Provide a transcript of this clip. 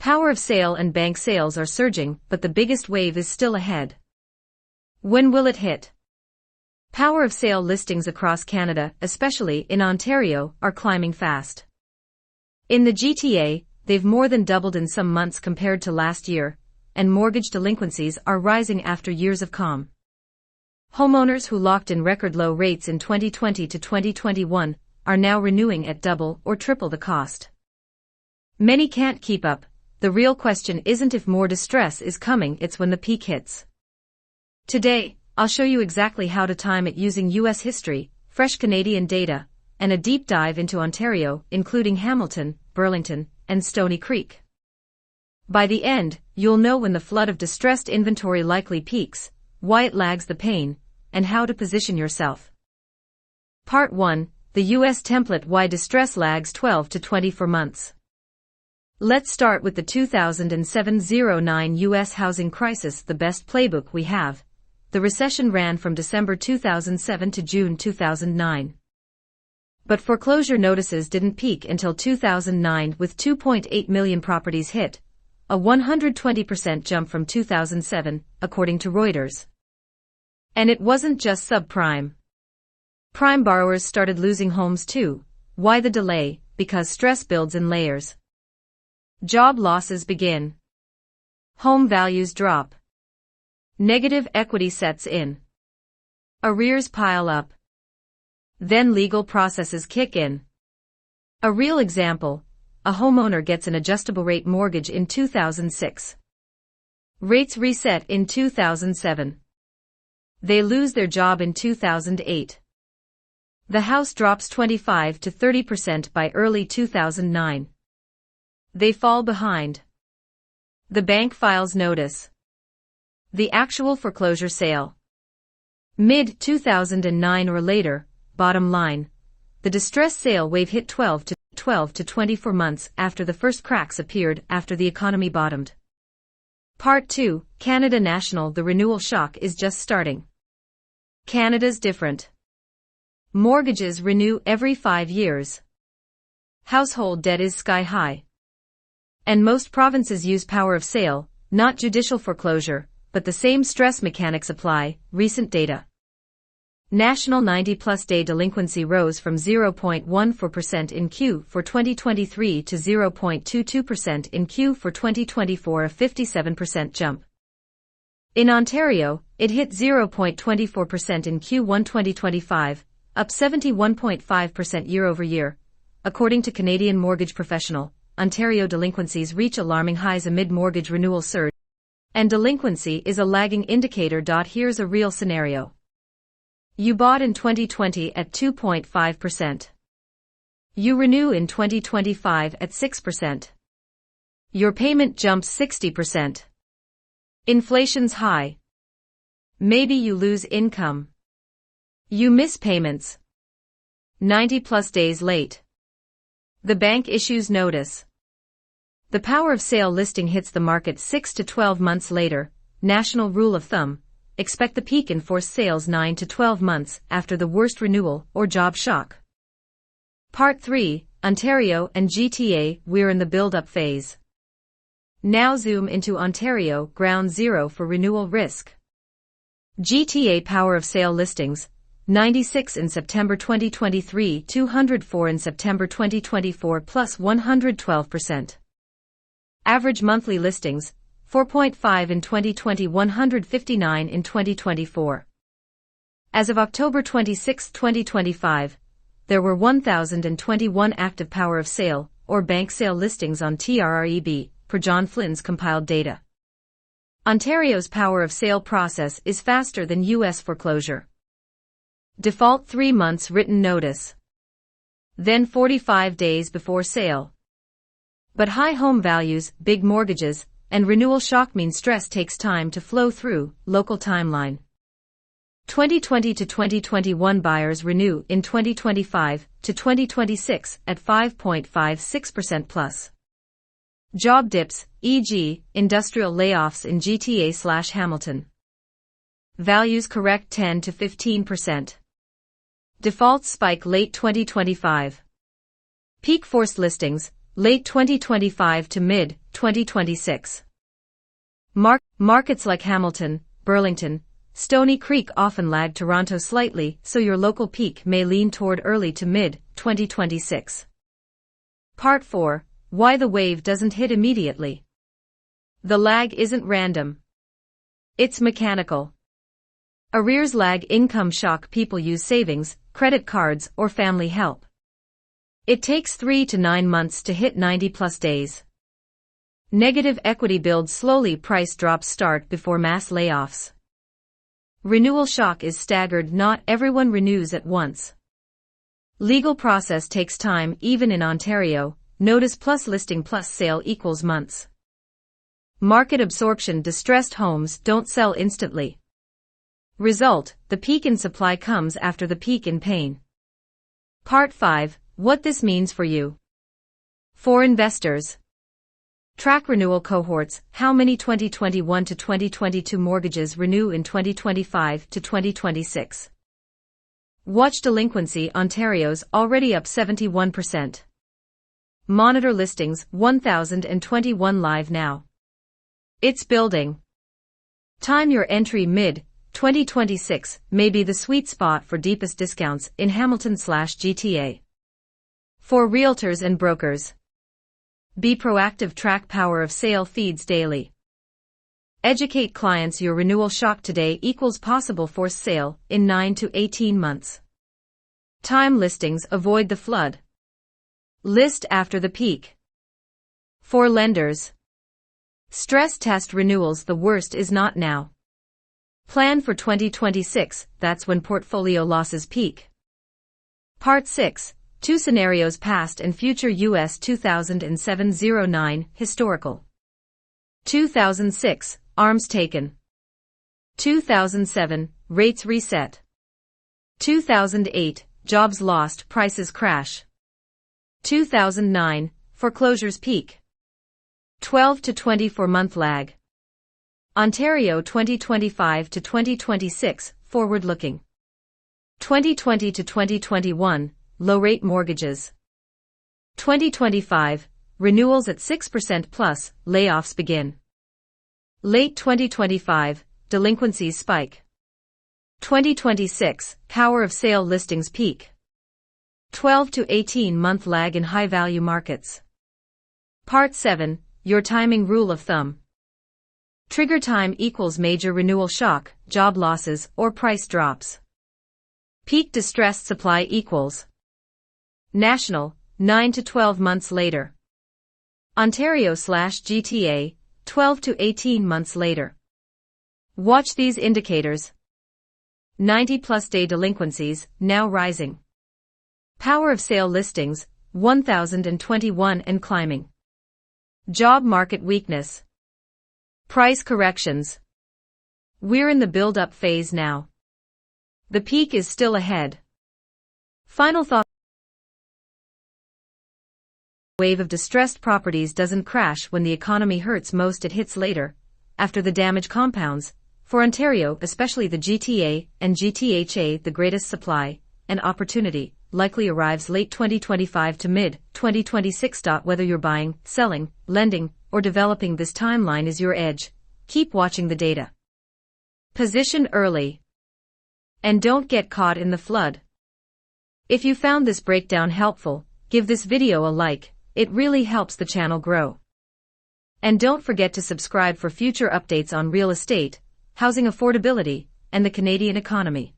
Power of sale and bank sales are surging, but the biggest wave is still ahead. When will it hit? Power of sale listings across Canada, especially in Ontario, are climbing fast. In the GTA, they've more than doubled in some months compared to last year, and mortgage delinquencies are rising after years of calm. Homeowners who locked in record low rates in 2020 to 2021 are now renewing at double or triple the cost. Many can't keep up. The real question isn't if more distress is coming, it's when the peak hits. Today, I'll show you exactly how to time it using US history, fresh Canadian data, and a deep dive into Ontario, including Hamilton, Burlington, and Stoney Creek. By the end, you'll know when the flood of distressed inventory likely peaks, why it lags the pain, and how to position yourself. Part 1, the US template: why distress lags 12 to 24 months. Let's start with the 2007-09 US housing crisis, the best playbook we have. The recession ran from December 2007 to June 2009. But foreclosure notices didn't peak until 2009, with 2.8 million properties hit, a 120% jump from 2007, according to Reuters. And it wasn't just subprime. Prime borrowers started losing homes too. Why the delay? Because stress builds in layers. Job losses begin. Home values drop. Negative equity sets in. Arrears pile up. Then legal processes kick in. A real example: a homeowner gets an adjustable rate mortgage in 2006. Rates reset in 2007. They lose their job in 2008. The house drops 25 to 30% by early 2009. They fall behind. The bank files notice. The actual foreclosure sale. Mid-2009 or later. Bottom line: the distress sale wave hit 12 to 24 months after the first cracks appeared, after the economy bottomed. Part 2, Canada National: the renewal shock is just starting. Canada's different. Mortgages renew every 5 years. Household debt is sky high. And most provinces use power of sale, not judicial foreclosure, but the same stress mechanics apply. Recent data. National 90-plus day delinquency rose from 0.14% in Q4 2023 to 0.22% in Q4 2024, a 57% jump. In Ontario, it hit 0.24% in Q1 2025, up 71.5% year-over-year. According to Canadian Mortgage Professional, Ontario delinquencies reach alarming highs amid mortgage renewal surge. And delinquency is a lagging indicator. Here's a real scenario. You bought in 2020 at 2.5%. You renew in 2025 at 6%. Your payment jumps 60%. Inflation's high. Maybe you lose income. You miss payments. 90-plus days late. The bank issues notice. The power of sale listing hits the market 6 to 12 months later. National rule of thumb: expect the peak in forced sales 9 to 12 months after the worst renewal or job shock. Part 3, Ontario and GTA: we're in the build-up phase. Now zoom into Ontario, ground zero for renewal risk. GTA power of sale listings: 96 in September 2023, 204 in September 2024, plus 112%. Average monthly listings: 4.5 in 2020, 159 in 2024. As of October 26, 2025, there were 1,021 active power of sale or bank sale listings on TRREB, per John Flynn's compiled data. Ontario's power of sale process is faster than U.S. foreclosure. Default 3 months written notice. Then 45 days before sale. But high home values, big mortgages, and renewal shock mean stress takes time to flow through. Local timeline. 2020 to 2021 buyers renew in 2025 to 2026 at 5.56% plus. Job dips, e.g., industrial layoffs in GTA/Hamilton. Values correct 10 to 15%. Defaults spike late 2025. Peak forced listings, late 2025 to mid-2026. Markets like Hamilton, Burlington, Stony Creek often lag Toronto slightly, so your local peak may lean toward early to mid-2026. Part 4. Why the wave doesn't hit immediately. The lag isn't random. It's mechanical. Arrears lag income shock people use savings, credit cards, or family help. It takes 3 to 9 months to hit 90+ days. Negative equity builds slowly, price drops start before mass layoffs. Renewal shock is staggered, not everyone renews at once. Legal process takes time even in Ontario, notice plus listing plus sale equals months. Market absorption, distressed homes don't sell instantly. Result, the peak in supply comes after the peak in pain. Part 5. What this means for you. For investors. Track renewal cohorts, how many 2021 to 2022 mortgages renew in 2025 to 2026. Watch delinquency, Ontario's already up 71%. Monitor listings, 1,021 live now. It's building. Time your entry mid-2026 may be the sweet spot for deepest discounts in Hamilton/GTA. For realtors and brokers. Be proactive, track power of sale feeds daily. Educate clients your renewal shock today equals possible forced sale in 9 to 18 months. Time listings, avoid the flood. List after the peak. For lenders. Stress test renewals, the worst is not now. Plan for 2026, that's when portfolio losses peak. Part 6. 2 scenarios, past and future. US 2007-09 historical. 2006 arms taken. 2007 rates reset. 2008 jobs lost, prices crash. 2009 foreclosures peak. 12 to 24 month lag. Ontario 2025 to 2026 forward looking. 2020 to 2021 low-rate mortgages. 2025, renewals at 6% plus, layoffs begin. Late 2025, delinquencies spike. 2026, power of sale listings peak. 12 to 18 month lag in high-value markets. Part 7, your timing rule of thumb. Trigger time equals major renewal shock, job losses, or price drops. Peak distressed supply equals national, 9 to 12 months later. Ontario/GTA, 12 to 18 months later. Watch these indicators. 90+ day delinquencies, now rising. Power of sale listings, 1,021 and climbing. Job market weakness. Price corrections. We're in the build-up phase now. The peak is still ahead. Final thought. Wave of distressed properties doesn't crash when the economy hurts most, it hits later, after the damage compounds. For Ontario, especially the GTA and GTHA, the greatest supply and opportunity likely arrives late 2025 to mid-2026. Whether you're buying, selling, lending, or developing, this timeline is your edge. Keep watching the data. Position early. And don't get caught in the flood. If you found this breakdown helpful, give this video a like. It really helps the channel grow. And don't forget to subscribe for future updates on real estate, housing affordability, and the Canadian economy.